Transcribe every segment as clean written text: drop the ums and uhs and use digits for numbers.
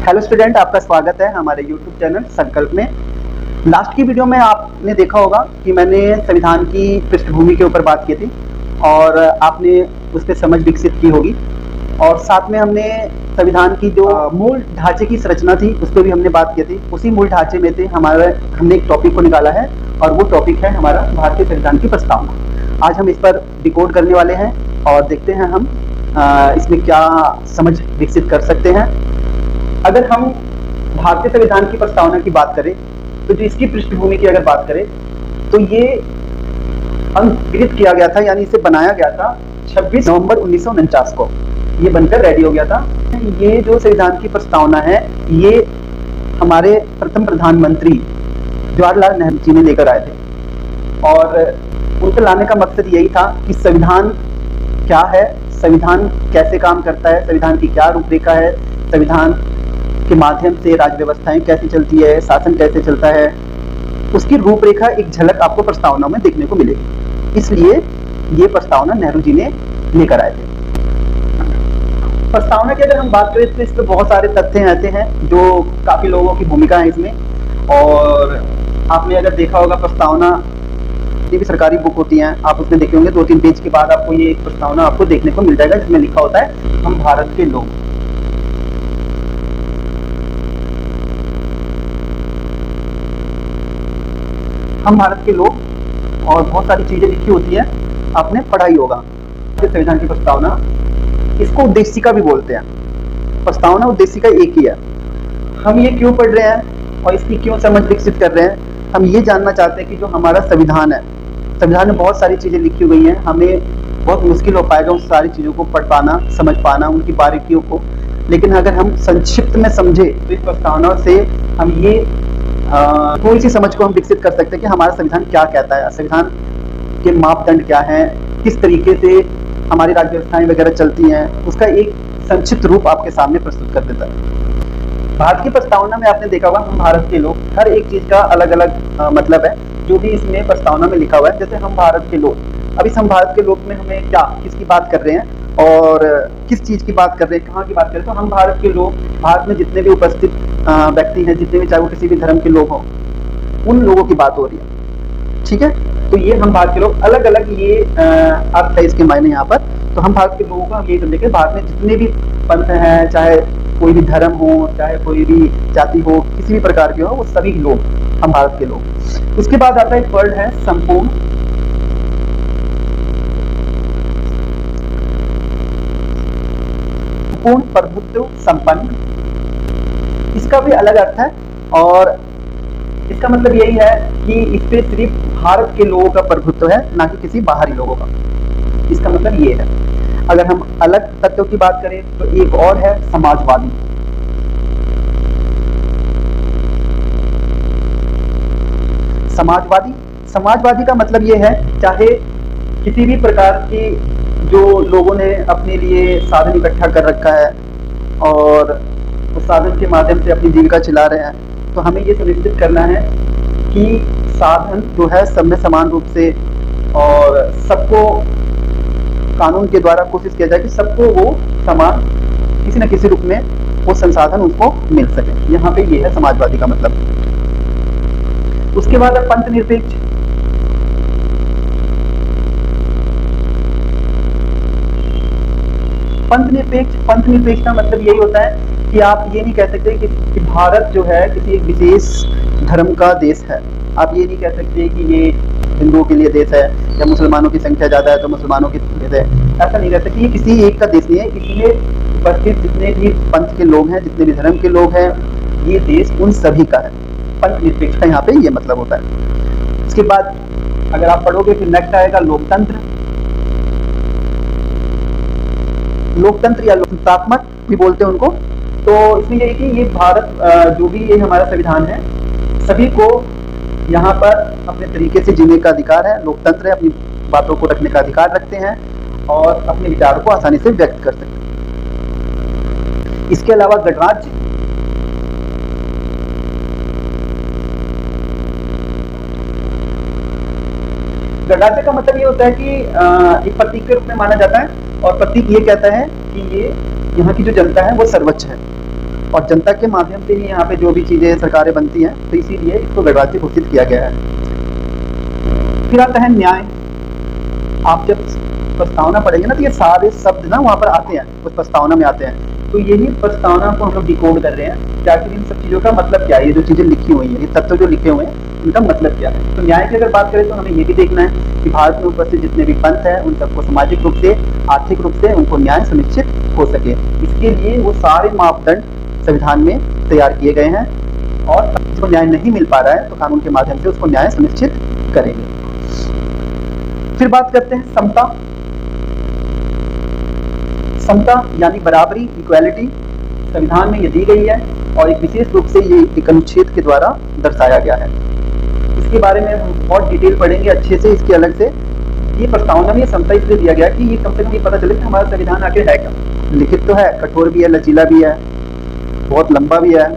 Hello student, आपका स्वागत है हमारे YouTube चैनल संकल्प में। लास्ट की वीडियो में आपने देखा होगा कि मैंने संविधान की पृष्ठभूमि के ऊपर बात की थी और आपने उस पर समझ विकसित की होगी। और साथ में हमने संविधान की जो मूल ढांचे की संरचना थी उस पर भी हमने बात की थी। उसी मूल ढांचे में से हमने एक टॉपिक को निकाला है और वो टॉपिक है हमारा भारतीय संविधान की प्रस्तावना। आज हम इस पर डिकोड करने वाले हैं और देखते हैं हम इसमें क्या समझ विकसित कर सकते हैं। अगर हम भारतीय संविधान की प्रस्तावना की बात करें तो जो इसकी पृष्ठभूमि की अगर बात करें तो ये अंकित किया गया था, यानी इसे बनाया गया था 26 नवंबर 1949 को। ये बनकर रेडी हो गया था। ये जो संविधान की प्रस्तावना है ये हमारे प्रथम प्रधानमंत्री जवाहरलाल नेहरू जी ने लेकर आए थे और उनके लाने का मकसद यही था कि संविधान क्या है, संविधान कैसे काम करता है, संविधान की क्या रूपरेखा है, संविधान के माध्यम से राज्य व्यवस्थाएं कैसी चलती है, शासन कैसे चलता है, उसकी रूपरेखा एक झलक आपको प्रस्तावना में देखने को मिलेगी। इसलिए ये प्रस्तावना नेहरू जी ने लेकर आए थे। प्रस्तावना की अगर हम बात करें तो इसमें बहुत सारे तथ्य ऐसे हैं जो काफी लोगों की भूमिका है इसमें। और आपने अगर देखा होगा प्रस्तावना ये भी सरकारी बुक होती हैं, आप उसमें देखे होंगे 2-3 पेज के बाद आपको ये प्रस्तावना आपको देखने को मिल जाएगा जिसमें लिखा होता है हम भारत के लोग। हम भारत के लोग और बहुत सारी चीजें लिखी होती हैं, आपने पढ़ा ही होगा। संविधान की प्रस्तावना, इसको उद्देशिका भी बोलते हैं। प्रस्तावना उद्देशिका एक ही है। हम ये क्यों पढ़ रहे हैं और इसकी क्यों समझ विकसित कर रहे हैं, हम ये जानना चाहते हैं कि जो हमारा संविधान है, संविधान में बहुत सारी चीजें लिखी हुई हैं, हमें बहुत मुश्किल हो पाएगा उन सारी चीजों को पढ़ पाना, समझ पाना, उनकी बारीकियों को। लेकिन अगर हम संक्षिप्त में समझे तो इस प्रस्तावना से हम ये थोड़ी सी समझ को हम विकसित कर सकते हैं कि हमारा संविधान क्या कहता है, संविधान के मापदंड क्या हैं, किस तरीके से हमारी राज्य व्यवस्थाएं वगैरह चलती हैं, उसका एक संक्षिप्त रूप आपके सामने प्रस्तुत कर देता है। भारत की प्रस्तावना में आपने देखा होगा हम भारत के लोग, हर एक चीज का अलग अलग मतलब है जो भी इसमें प्रस्तावना में लिखा हुआ है। जैसे हम भारत के लोग, अब इस हम भारत के लोग में हमें क्या, किसकी बात कर रहे हैं और किस चीज की बात कर रहे हैं, कहाँ की बात कर रहे हैं। तो हम भारत के लोग, भारत में जितने भी उपस्थित व्यक्ति हैं, जितने भी, चाहे वो किसी भी धर्म के लोग हों, उन लोगों की बात हो रही है। ठीक है, तो ये हम भारत के लोग, अलग अलग ये अर्थ है इसके मायने यहाँ पर। तो हम भारत के लोगों का ये समझे भारत में जितने भी पंथ हैं, चाहे कोई भी धर्म हो, चाहे कोई भी जाति हो, किसी भी प्रकार के हो, वो सभी लोग हम भारत के लोग। उसके बाद आता है एक वर्ड है संपूर्ण। पूर्ण प्रभुत्व संपन्न, इसका भी अलग अर्थ है और इसका मतलब यही है कि इस पे सिर्फ भारत के लोगों का प्रभुत्व है, ना कि किसी बाहरी लोगों का। इसका मतलब ये है। अगर हम अलग तत्वों की बात करें तो एक और है समाजवादी। समाजवादी, समाजवादी का मतलब ये है चाहे किसी भी प्रकार की जो लोगों ने अपने लिए साधन इकट्ठा कर रखा है और उस साधन के माध्यम से अपनी जीविका चला रहे हैं, तो हमें ये सुनिश्चित करना है कि साधन जो है सब में समान रूप से और सबको कानून के द्वारा कोशिश किया जाए कि सबको वो समान किसी न किसी रूप में वो संसाधन उसको मिल सके। यहाँ पे ये है समाजवादी का मतलब। उसके बाद है पंथ निरपेक्ष। पंथ निरपेक्ष का मतलब यही होता है कि आप ये नहीं कह सकते कि भारत जो है किसी एक विशेष धर्म का देश है। आप ये नहीं कह सकते कि ये हिंदुओं के लिए देश है या मुसलमानों की संख्या ज़्यादा है तो मुसलमानों की देश है। ऐसा नहीं कह सकते, ये किसी एक का देश नहीं है। इसलिए उपस्थित जितने भी पंथ के लोग हैं, जितने भी धर्म के लोग हैं, ये देश उन सभी का है। पंथ निरपेक्ष का यहाँ पे ये मतलब होता है। उसके बाद अगर आप पढ़ोगे फिर नेक्स्ट आएगा लोकतंत्र। लोकतंत्र या लोकतात्मक भी बोलते हैं उनको। तो इसमें यही कि ये भारत जो भी ये हमारा संविधान है, सभी को यहाँ पर अपने तरीके से जीने का अधिकार है। लोकतंत्र है, अपनी बातों को रखने का अधिकार रखते हैं और अपने विचारों को आसानी से व्यक्त कर सकते हैं। इसके अलावा गणराज्य, गणराज्य का मतलब ये होता है कि एक प्रतीक के रूप में माना जाता है और प्रतीक ये कहता है कि ये यहाँ की जो जनता है वो सर्वोच्च है। और जनता के माध्यम से ही यहाँ पे जो भी चीज़ें सरकारें बनती हैं, तो इसीलिए इसको गणराज्य घोषित किया गया है। फिर आता है न्याय। आप जब प्रस्तावना पढ़ेंगे ना तो ये सारे शब्द ना वहाँ पर आते हैं, उस प्रस्तावना में आते हैं। तो यही प्रस्तावना को हम लोग डिकोड कर रहे हैं कि आखिर इन सब चीज़ों का मतलब क्या है, ये जो चीज़ें लिखी हुई हैं, ये तत्व जो लिखे हुए हैं, इनका मतलब क्या है। तो न्याय की अगर बात करें तो हमें ये भी देखना है कि भारत में उपस्थित जितने भी पंथ हैं, उन सबको सामाजिक रूप से, आर्थिक रूप से उनको न्याय सुनिश्चित हो सके। इसके लिए वो सारे मापदंड संविधान में तैयार किए गए हैं, और जिसको न्याय नहीं मिल पा रहा है तो कानून के माध्यम से उसको न्याय सुनिश्चित करेंगे। फिर बात करते हैं समता। समता यानी बराबरी, इक्वालिटी, संविधान में ये दी गई है और एक विशेष रूप से ये एक अनुच्छेद के द्वारा दर्शाया गया है। इसके बारे में हम बहुत डिटेल पढ़ेंगे अच्छे से। इसके अलग से ये प्रस्तावना में समता इसलिए दिया गया कि ये कम से कम ये पता चले कि हमारा संविधान आखिर है क्या। लिखित तो है, कठोर भी है, लचीला भी है, बहुत लंबा भी है,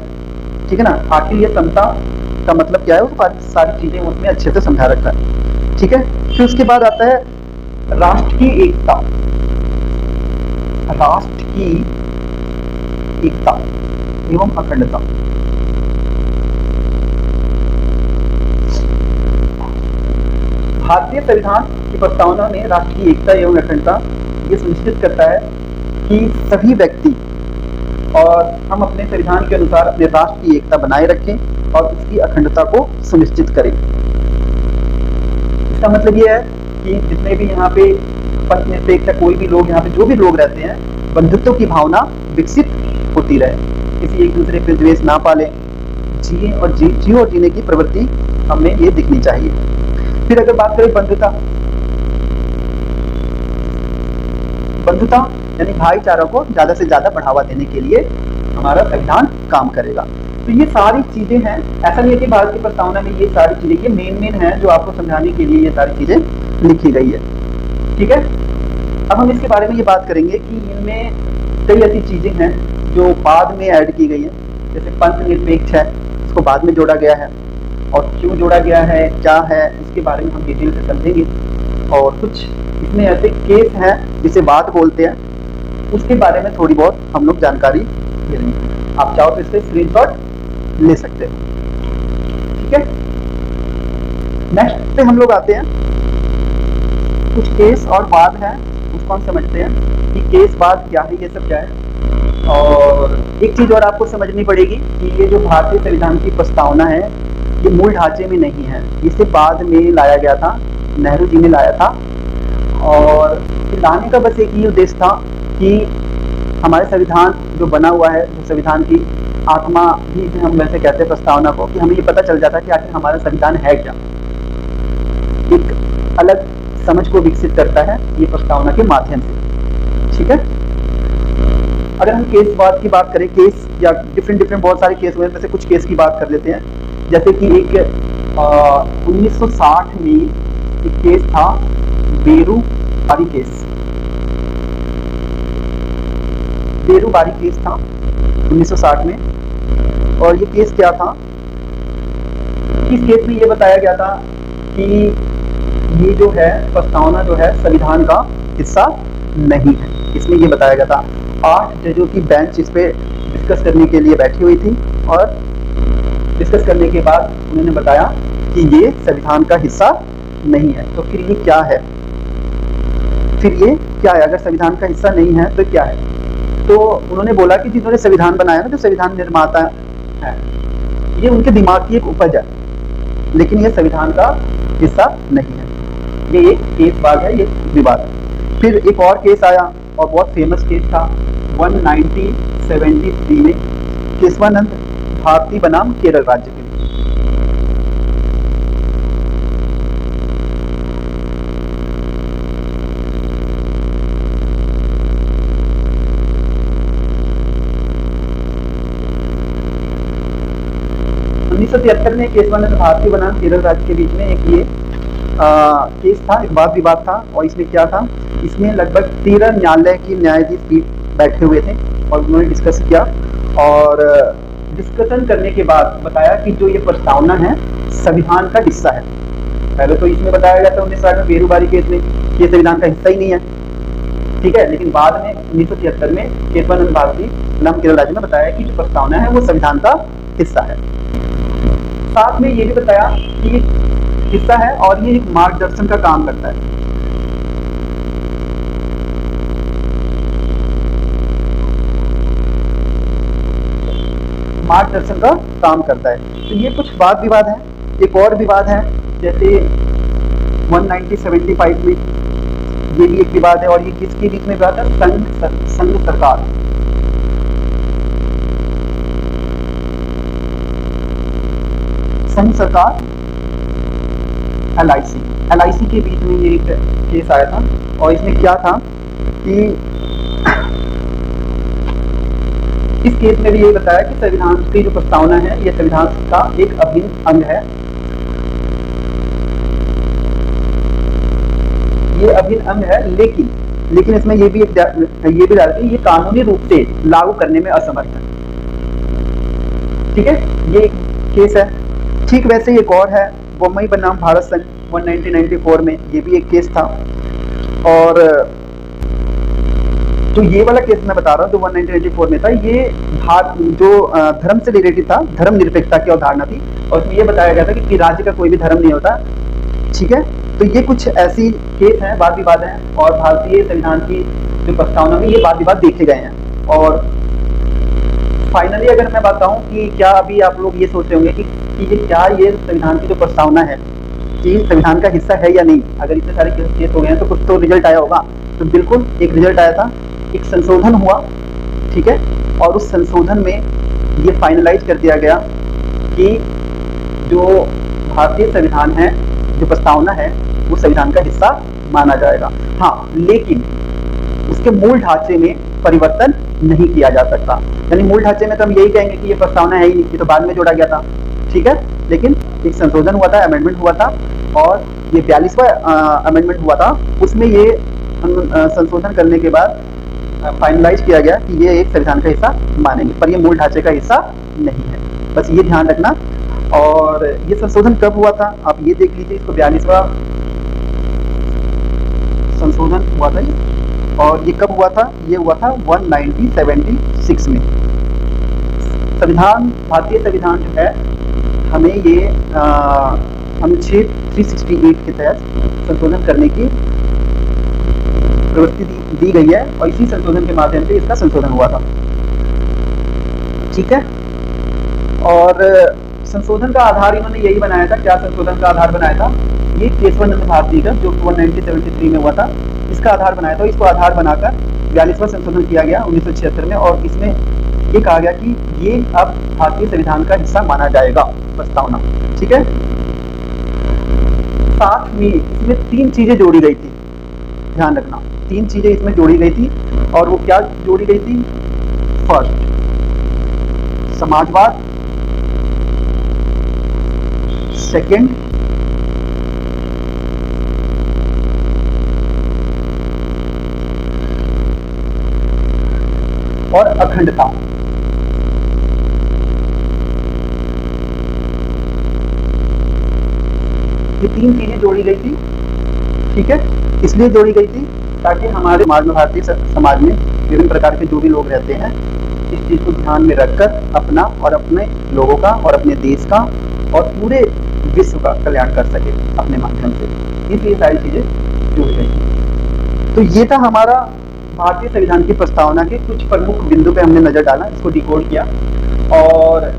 ठीक है ना। आखिर ये समता का मतलब क्या है, वो सारी चीजें उसमें अच्छे से समझा रखा है, ठीक है। फिर उसके बाद आता है राष्ट्र की एकता। राष्ट्र की एकता एवं अखंडता। भारतीय संविधान की प्रस्तावना में राष्ट्र की एकता एवं अखंडता ये सुनिश्चित करता है कि सभी व्यक्ति और हम अपने संविधान के अनुसार अपने राष्ट्र की एकता बनाए रखें और उसकी अखंडता को सुनिश्चित करें। इसका मतलब ये है कि जितने भी यहाँ पे पंथ निरपेक्ष कोई भी लोग, यहाँ पे जो भी लोग रहते हैं, बंधुत्व की भावना विकसित होती रहे, किसी एक दूसरे पे द्वेष ना पाले, जिए और जीने की प्रवृत्ति हमें ये दिखनी चाहिए। फिर अगर बात करें बंधुता, बंधुता यानी भाईचारा को ज्यादा से ज्यादा बढ़ावा देने के लिए हमारा संविधान काम करेगा। तो ये सारी चीजें हैं, ऐसा नहीं है कि भारत की प्रस्तावना में ये सारी चीजें, ये मेन है जो आपको समझाने के लिए ये सारी चीजें लिखी गई है, ठीक है। अब हम इसके बारे में ये बात करेंगे कि इनमें कई ऐसी चीजें हैं जो बाद में ऐड की गई हैं। जैसे पंथ निरपेक्ष है, इसको बाद में जोड़ा गया है, और क्यों जोड़ा गया है, क्या है, इसके बारे में हम डिटेल से समझेंगे। और कुछ इसमें ऐसे केस हैं जिसे वाद बोलते हैं, उसके बारे में थोड़ी बहुत हम लोग जानकारी ले लेंगे। आप चाहो तो इससे स्क्रीनशॉट ले सकते हो, ठीक है। नेक्स्ट पे हम लोग आते हैं, कुछ केस और वाद है, उसको हम समझते हैं कि केस वाद क्या है, ये सब क्या है। और एक चीज और आपको समझनी पड़ेगी कि ये जो भारतीय संविधान की प्रस्तावना है, ये मूल ढांचे में नहीं है, इसे बाद में लाया गया था, नेहरू जी ने लाया था। और लाने का बस एक ही उद्देश्य था कि हमारे संविधान जो बना हुआ है, जो संविधान की आत्मा भी हम वैसे कहते हैं प्रस्तावना को, कि हमें ये पता चल जाता है कि आखिर हमारा संविधान है क्या। एक अलग समझ को विकसित करता है ये प्रस्तावना के माध्यम से, ठीक है। अगर हम केसवाद की बात करें, केस या डिफरेंट बहुत सारे केस हुए हैं, वैसे कुछ केस की बात कर लेते हैं। जैसे कि एक 1960 में एक केस था, बेरूबारी केस। बेरूबारी केस था 1960 में। और ये केस क्या था, इस केस में ये बताया गया था कि ये जो है प्रस्तावना जो है संविधान का हिस्सा नहीं है। इसमें ये बताया गया था, 8 जजों की बेंच इस पे डिस्कस करने के लिए बैठी हुई थी, और डिस्कस करने के बाद उन्होंने बताया कि ये संविधान का हिस्सा नहीं है। तो फिर ये क्या है, फिर ये क्या है, अगर संविधान का हिस्सा नहीं है तो क्या है। तो उन्होंने बोला कि जिन्होंने संविधान बनाया ना, जो संविधान निर्माता है, ये उनके दिमाग की एक उपज है, लेकिन ये संविधान का हिस्सा नहीं है। ये एक केस बात है, ये विवाद है। फिर एक और केस आया और बहुत फेमस केस था 1973 में, केशवानंद भारती बनाम केरल राज्य के लिए। उन्नीस सौ 73 में केशवानंद भारती बनाम केरल राज्य के बीच में एक ये केस था, एक वाद विवाद था। और इसमें क्या था, इसमें लगभग 13 न्यायालय की न्यायाधीश पीठ बैठे हुए थे और उन्होंने डिस्कस किया। और डिस्कशन करने के बाद बताया कि जो ये प्रस्तावना है संविधान का हिस्सा है। पहले तो इसमें बताया गया था 1960 में बेरूबारी केस में, ये संविधान का हिस्सा ही नहीं है। ठीक है। लेकिन बाद में 1973 में केशवानंद भारती नाम केरल राज्य में बताया कि जो प्रस्तावना है वो संविधान का हिस्सा है। साथ में ये भी बताया कि ये हिस्सा है और ये एक मार्गदर्शन का काम करता है। मार्गदर्शन का काम करता है। तो ये कुछ वाद विवाद है। एक और विवाद है, जैसे 1975 में ये भी एक विवाद है, और ये किसके बीच में विवाद है? संघ सरकार, संघ सरकार LIC के बीच में ये एक केस आया था। और इसमें क्या था कि इस केस में भी ये बताया कि संविधान की जो प्रस्तावना है ये संविधान का एक अभिन्न अंग है। ये अभिन्न अंग है, लेकिन इसमें ये भी डालते हैं ये कानूनी रूप से लागू करने में असमर्थ है। ठीक है, ये एक केस है। ठीक वैसे एक और है, बोम्मई बनाम भारत संघ 1994 में, ये भी एक केस था। और तो ये वाला केस मैं बता रहा हूँ जो 1994 में था, ये जो धर्म से रिलेटेड था, धर्म निरपेक्षता की अवधारणा थी, और इसमें ये बताया गया था कि राज्य का कोई भी धर्म नहीं होता। ठीक है, तो ये कुछ ऐसी केस हैं, वाद विवाद हैं, और भारतीय संविधान की जो प्रस्तावना में ये वाद विवाद देखे गए हैं। और फाइनली अगर मैं बताऊं कि क्या अभी आप लोग ये सोच रहे होंगे कि क्या ये संविधान की जो प्रस्तावना है कि संविधान का हिस्सा है या नहीं। अगर इतने सारे केस हो गए हैं तो कुछ तो रिजल्ट आया होगा। तो बिल्कुल एक रिजल्ट आया था, एक संशोधन हुआ। ठीक है, और उस संशोधन में ये फाइनलाइज कर दिया गया कि जो भारतीय संविधान है, जो प्रस्तावना है, वो संविधान का हिस्सा माना जाएगा। हाँ, लेकिन उसके मूल ढांचे में परिवर्तन नहीं किया जा सकता। यानी मूल ढांचे में तो हम यही कहेंगे कि ये प्रस्तावना है ही नहीं, ये तो बाद में जोड़ा गया था। ठीक है, लेकिन एक संशोधन हुआ था, अमेंडमेंट हुआ था, और ये 42वां अमेंडमेंट हुआ था। उसमें ये संशोधन करने के बाद फाइनलाइज किया गया कि ये एक संविधान का हिस्सा मानेंगे, पर ये मूल ढांचे का हिस्सा नहीं है। बस ये ध्यान रखना। और ये संशोधन कब हुआ था आप ये देख लीजिए। इसको 42वां संशोधन हुआ था ये, और ये कब हुआ था? ये हुआ था 1976 में। संविधान, भारतीय संविधान जो है, हमें ये अनुच्छेद 368 के तहत संशोधन करने की प्रवृत्ति दी गई है, और इसी संशोधन के माध्यम से इसका संशोधन हुआ था। ठीक है, और संशोधन का आधार इन्होंने यही बनाया था। क्या संशोधन का आधार बनाया था? ये केशवानंद भारती का जो 1973 में हुआ था, इसका आधार बनाया था। इसको आधार बनाकर 42वां संशोधन किया गया 1976 में, और इसमें ये कहा गया कि ये अब भारतीय संविधान का हिस्सा माना जाएगा, प्रस्तावना। ठीक है, साथ में इसमें 3 चीजें जोड़ी गई थी, ध्यान रखना। 3 चीजें इसमें जोड़ी गई थी, और वो क्या जोड़ी गई थी? फर्स्ट, समाजवाद। सेकंड, और अखंडता। ये 3 चीजें जोड़ी गई थी। ठीक है, इसलिए जोड़ी गई थी ताकि हमारे समाज में, भारतीय समाज में विभिन्न प्रकार के जो भी लोग रहते हैं, इस चीज को ध्यान में रखकर अपना और अपने लोगों का और अपने देश का और पूरे विश्व का कल्याण कर सके अपने माध्यम से। इसलिए सारी चीजें जुड़ गई थी। तो ये था हमारा भारतीय संविधान की प्रस्तावना के कुछ प्रमुख बिंदु पे हमने नजर डाला, इसको डिकोड किया। और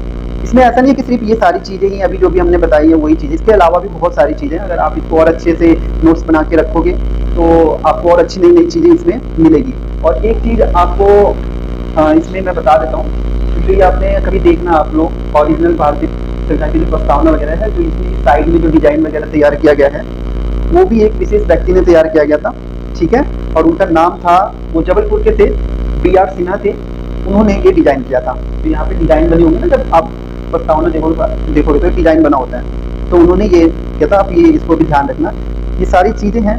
इसमें ऐसा नहीं है कि सिर्फ ये सारी चीजें ही अभी जो भी हमने बताई है वही चीज़, इसके अलावा भी बहुत सारी चीजें। अगर आप इसको और अच्छे से नोट्स बना के रखोगे तो आपको और अच्छी नई नई चीजें इसमें मिलेगी। और एक चीज आपको इसमें मैं बता देता हूँ, जो ये आपने कभी देखना आप लोग ओरिजिनल भारतीय संविधान की जो प्रस्तावना वगैरह है, जो इसमें साइड में जो डिजाइन वगैरह तैयार किया गया है, वो भी एक विशेष व्यक्ति ने तैयार किया गया था। ठीक है, और उनका नाम था, वो जबलपुर के थे, BR सिन्हा थे। उन्होंने ये डिजाइन किया था। तो यहाँ पे डिजाइन बने होंगे ना, जब आप प्रस्तावना देखोगे तो डिजाइन बना होता है। तो उन्होंने ये किया था, आप ये इसको भी ध्यान रखना। ये सारी चीजें हैं,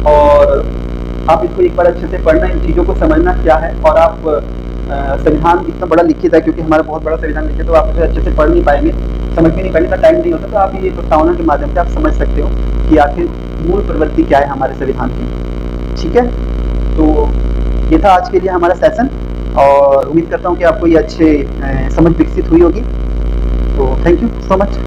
और आप इसको एक बार अच्छे से पढ़ना, इन चीज़ों को समझना क्या है। और आप संविधान इतना बड़ा लिखित है, क्योंकि हमारा बहुत बड़ा संविधान लिखित है, तो आप उसे अच्छे से पढ़ नहीं पाएंगे, समझ भी नहीं पाएंगे, इतना टाइम नहीं होता। तो आप ये प्रस्तावना के माध्यम से आप समझ सकते हो कि आखिर मूल प्रवृत्ति क्या है हमारे संविधान की। ठीक है, तो ये था आज के लिए हमारा सेशन, और उम्मीद करता हूँ कि आपको ये अच्छे समझ विकसित हुई होगी। तो थैंक यू सो मच।